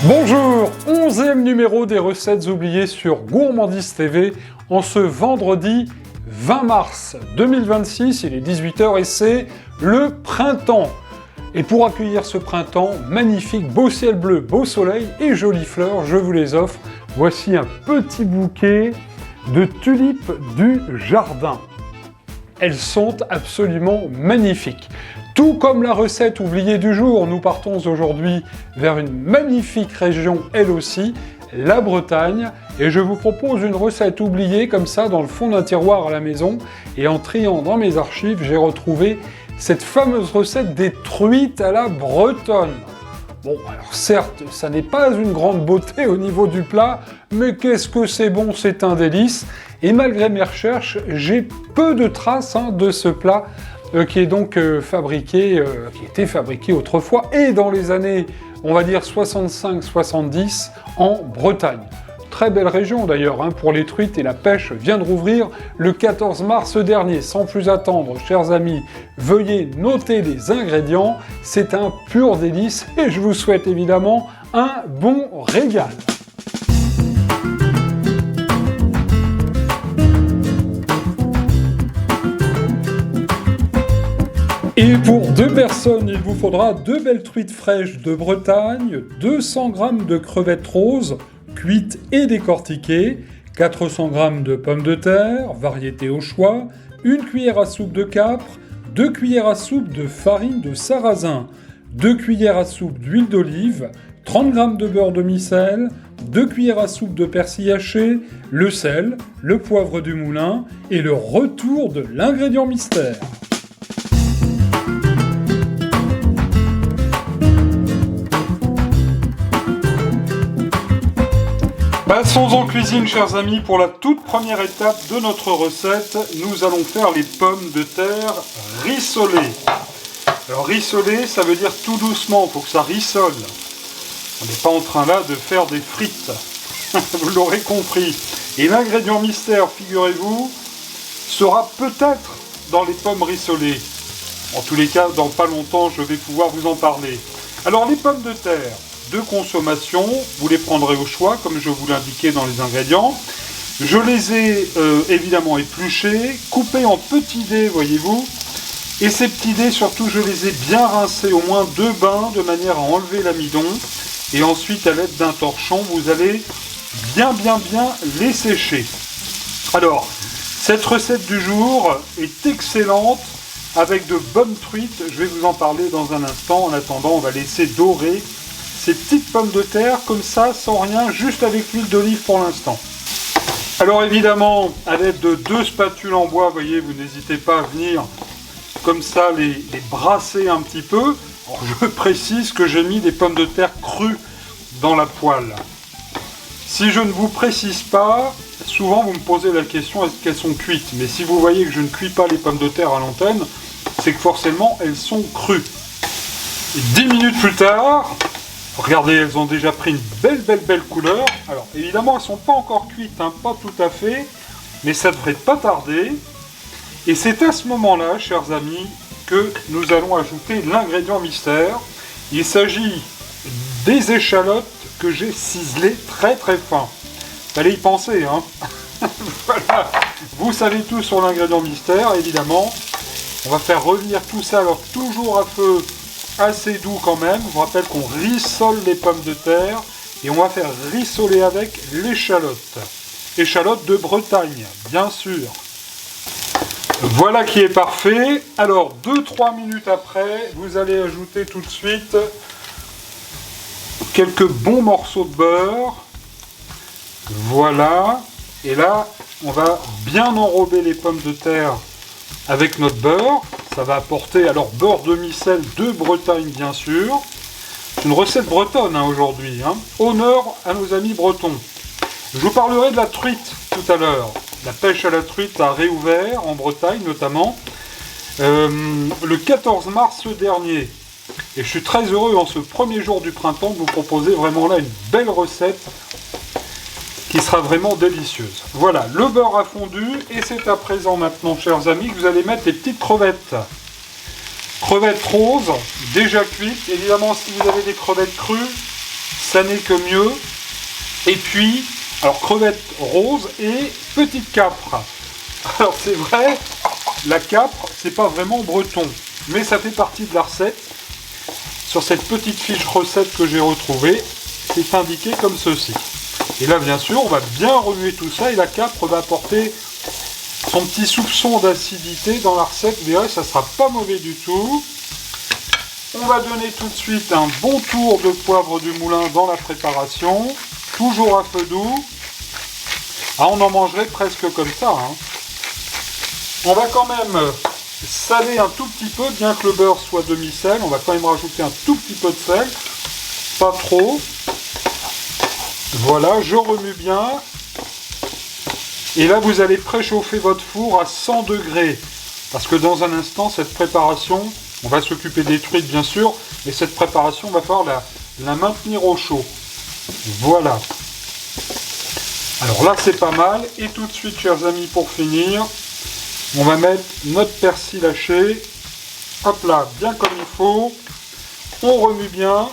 Bonjour, 11e numéro des recettes oubliées sur Gourmandise TV en ce vendredi 20 mars 2026, il est 18h et c'est le printemps. Et pour accueillir ce printemps, magnifique, beau ciel bleu, beau soleil et jolies fleurs, je vous les offre. Voici un petit bouquet de tulipes du jardin. Elles sont absolument magnifiques. Tout comme la recette oubliée du jour, nous partons aujourd'hui vers une magnifique région, elle aussi, la Bretagne, et je vous propose une recette oubliée comme ça dans le fond d'un tiroir à la maison, et en triant dans mes archives, j'ai retrouvé cette fameuse recette des truites à la bretonne. Bon, alors certes, ça n'est pas une grande beauté au niveau du plat, mais qu'est-ce que c'est bon, c'est un délice, et malgré mes recherches, j'ai peu de traces de ce plat qui est donc qui était fabriqué autrefois et dans les années, on va dire 65-70 en Bretagne. Très belle région d'ailleurs pour les truites et la pêche vient de rouvrir le 14 mars dernier. Sans plus attendre, chers amis, veuillez noter les ingrédients. C'est un pur délice et je vous souhaite évidemment un bon régal. Et pour 2 personnes, il vous faudra 2 belles truites fraîches de Bretagne, 200 g de crevettes roses, cuites et décortiquées, 400 g de pommes de terre, variété au choix, 1 cuillère à soupe de capre, 2 cuillères à soupe de farine de sarrasin, 2 cuillères à soupe d'huile d'olive, 30 g de beurre demi-sel, 2 cuillères à soupe de persil haché, le sel, le poivre du moulin et le retour de l'ingrédient mystère. Passons en cuisine, chers amis, pour la toute première étape de notre recette. Nous allons faire les pommes de terre rissolées. Alors rissoler, ça veut dire tout doucement, il faut que ça rissole. On n'est pas en train là de faire des frites, vous l'aurez compris. Et l'ingrédient mystère, figurez-vous, sera peut-être dans les pommes rissolées. En tous les cas, dans pas longtemps, je vais pouvoir vous en parler. Alors les pommes de terre de consommation, vous les prendrez au choix, comme je vous l'indiquais dans les ingrédients. Je les ai évidemment épluchés, coupés en petits dés, voyez-vous. Et ces petits dés, surtout, je les ai bien rincés, au moins 2 bains, de manière à enlever l'amidon. Et ensuite, à l'aide d'un torchon, vous allez bien les sécher. Alors, cette recette du jour est excellente, avec de bonnes truites. Je vais vous en parler dans un instant. En attendant, on va laisser dorer ces petites pommes de terre, comme ça, sans rien, juste avec l'huile d'olive pour l'instant. Alors évidemment, à l'aide de 2 spatules en bois, voyez, vous n'hésitez pas à venir comme ça les brasser un petit peu. Alors, je précise que j'ai mis des pommes de terre crues dans la poêle. Si je ne vous précise pas, souvent vous me posez la question, est-ce qu'elles sont cuites? Mais si vous voyez que je ne cuis pas les pommes de terre à l'antenne, c'est que forcément elles sont crues. Et 10 minutes plus tard, regardez, elles ont déjà pris une belle couleur. Alors évidemment, elles ne sont pas encore cuites, pas tout à fait, mais ça ne devrait pas tarder. Et c'est à ce moment-là, chers amis, que nous allons ajouter l'ingrédient mystère. Il s'agit des échalotes que j'ai ciselées très fin. Fallait y penser, Voilà, vous savez tout sur l'ingrédient mystère, évidemment. On va faire revenir tout ça, alors toujours à feu assez doux quand même. Je vous rappelle qu'on rissole les pommes de terre et on va faire rissoler avec l'échalote. Échalote de Bretagne, bien sûr. Voilà qui est parfait. Alors, 2-3 minutes après, vous allez ajouter tout de suite quelques bons morceaux de beurre. Voilà. Et là, on va bien enrober les pommes de terre avec notre beurre. Ça va apporter, alors, beurre demi-sel de Bretagne, bien sûr. C'est une recette bretonne aujourd'hui. Honneur à nos amis bretons. Je vous parlerai de la truite tout à l'heure. La pêche à la truite a réouvert en Bretagne, notamment, le 14 mars dernier. Et je suis très heureux, en ce premier jour du printemps, de vous proposer vraiment là une belle recette qui sera vraiment délicieuse. Voilà, le beurre a fondu, et c'est à présent maintenant, chers amis, que vous allez mettre les petites crevettes. Crevettes roses, déjà cuites. Évidemment, si vous avez des crevettes crues, ça n'est que mieux. Et puis, alors crevettes roses et petite capre. Alors c'est vrai, la capre, c'est pas vraiment breton, mais ça fait partie de la recette. Sur cette petite fiche recette que j'ai retrouvée, c'est indiqué comme ceci. Et là, bien sûr, on va bien remuer tout ça et la capre va apporter son petit soupçon d'acidité dans la recette. Vous verrez, ça ne sera pas mauvais du tout. On va donner tout de suite un bon tour de poivre du moulin dans la préparation, toujours à feu doux. Ah, on en mangerait presque comme ça, hein. On va quand même saler un tout petit peu, bien que le beurre soit demi-sel. On va quand même rajouter un tout petit peu de sel, pas trop. Voilà, je remue bien. Et là, vous allez préchauffer votre four à 100 degrés. Parce que dans un instant, cette préparation, on va s'occuper des truites bien sûr, mais cette préparation, va falloir la maintenir au chaud. Voilà. Alors là, c'est pas mal. Et tout de suite, chers amis, pour finir, on va mettre notre persil haché. Hop là, bien comme il faut. On remue bien.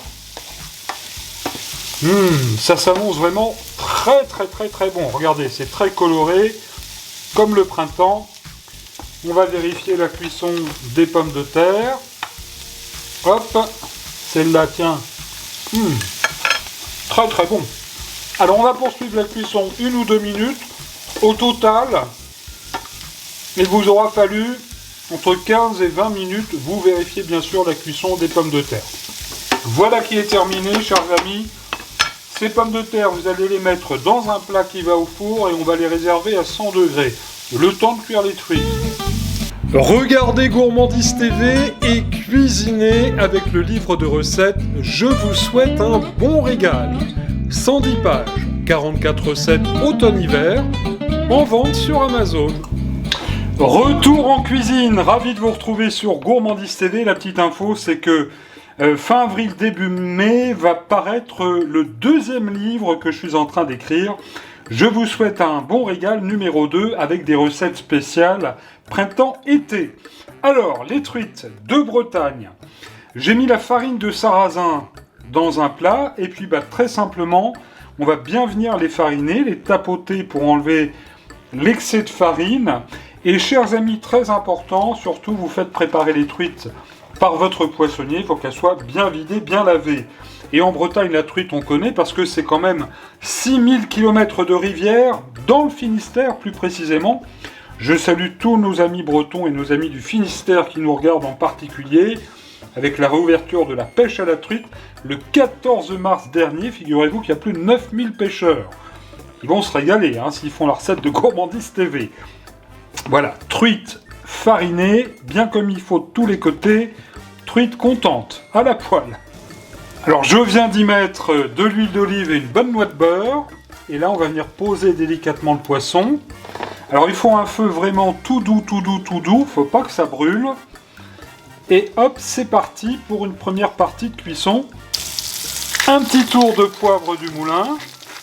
Ça s'annonce vraiment très bon. Regardez, c'est très coloré, comme le printemps. On va vérifier la cuisson des pommes de terre. Hop, celle-là, tiens. Très bon. Alors on va poursuivre la cuisson 1 ou 2 minutes. Au total, il vous aura fallu entre 15 et 20 minutes. Vous vérifiez bien sûr la cuisson des pommes de terre. Voilà qui est terminé, chers amis. Ces pommes de terre, vous allez les mettre dans un plat qui va au four et on va les réserver à 100 degrés. Le temps de cuire les truites. Regardez Gourmandise TV et cuisinez avec le livre de recettes. Je vous souhaite un bon régal. 110 pages, 44 recettes automne-hiver, en vente sur Amazon. Retour en cuisine, ravi de vous retrouver sur Gourmandise TV. La petite info, c'est que fin avril, début mai, va paraître le 2e livre que je suis en train d'écrire. Je vous souhaite un bon régal numéro 2 avec des recettes spéciales printemps-été. Alors, les truites de Bretagne. J'ai mis la farine de sarrasin dans un plat et puis très simplement, on va bien venir les fariner, les tapoter pour enlever l'excès de farine. Et chers amis, très important, surtout vous faites préparer les truites par votre poissonnier, il faut qu'elle soit bien vidée, bien lavée. Et en Bretagne, la truite, on connaît parce que c'est quand même 6000 km de rivière, dans le Finistère plus précisément. Je salue tous nos amis bretons et nos amis du Finistère qui nous regardent en particulier, avec la réouverture de la pêche à la truite le 14 mars dernier. Figurez-vous qu'il y a plus de 9000 pêcheurs. Ils vont se régaler s'ils font la recette de Gourmandise TV. Voilà, truite farinée, bien comme il faut de tous les côtés, truite contente, à la poêle. Alors je viens d'y mettre de l'huile d'olive et une bonne noix de beurre. Et là on va venir poser délicatement le poisson. Alors il faut un feu vraiment tout doux, faut pas que ça brûle. Et hop, c'est parti pour une première partie de cuisson. Un petit tour de poivre du moulin.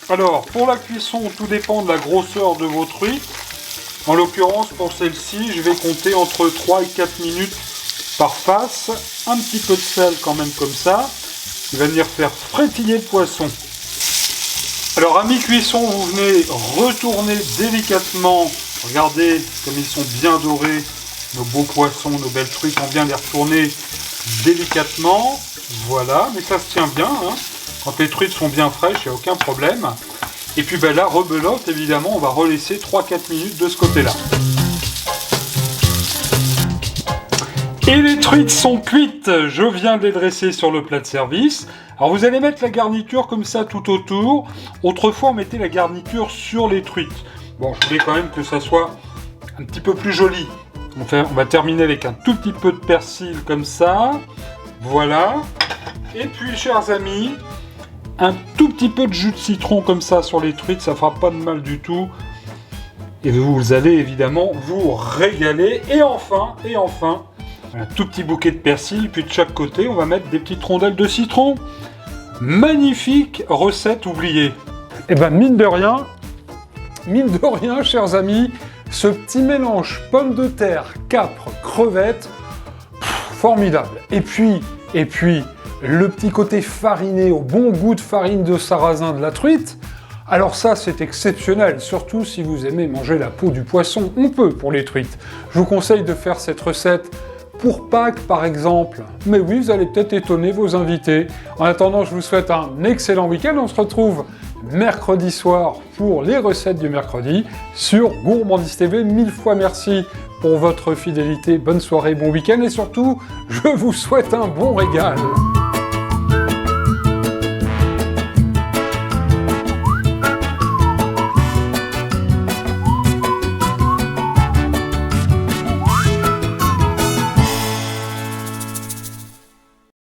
Alors pour la cuisson, tout dépend de la grosseur de vos truites. En l'occurrence pour celle-ci, je vais compter entre 3 et 4 minutes par face. Un petit peu de sel quand même comme ça. Il va venir faire frétiller le poisson. Alors à mi-cuisson, vous venez retourner délicatement. Regardez comme ils sont bien dorés, nos beaux poissons, nos belles truites. On vient les retourner délicatement. Voilà, mais ça se tient bien. Quand les truites sont bien fraîches, il n'y a aucun problème. Et puis là, rebelote, évidemment, on va relaisser 3-4 minutes de ce côté-là. Et les truites sont cuites, je viens de les dresser sur le plat de service. Alors vous allez mettre la garniture comme ça tout autour. Autrefois on mettait la garniture sur les truites. Bon, je voulais quand même que ça soit un petit peu plus joli. On va terminer avec un tout petit peu de persil comme ça. Voilà. Et puis chers amis, un tout petit peu de jus de citron comme ça sur les truites, ça fera pas de mal du tout. Et vous allez évidemment vous régaler. Et enfin, un tout petit bouquet de persil, puis de chaque côté, on va mettre des petites rondelles de citron. Magnifique recette oubliée. Et mine de rien, chers amis, ce petit mélange pommes de terre, capre, crevettes, formidable. Et puis, le petit côté fariné au bon goût de farine de sarrasin de la truite, alors ça c'est exceptionnel, surtout si vous aimez manger la peau du poisson, on peut pour les truites. Je vous conseille de faire cette recette pour Pâques par exemple, mais oui, vous allez peut-être étonner vos invités. En attendant, je vous souhaite un excellent week-end, on se retrouve mercredi soir pour les recettes du mercredi sur Gourmandise TV. 1000 fois merci pour votre fidélité, bonne soirée, bon week-end et surtout, je vous souhaite un bon régal.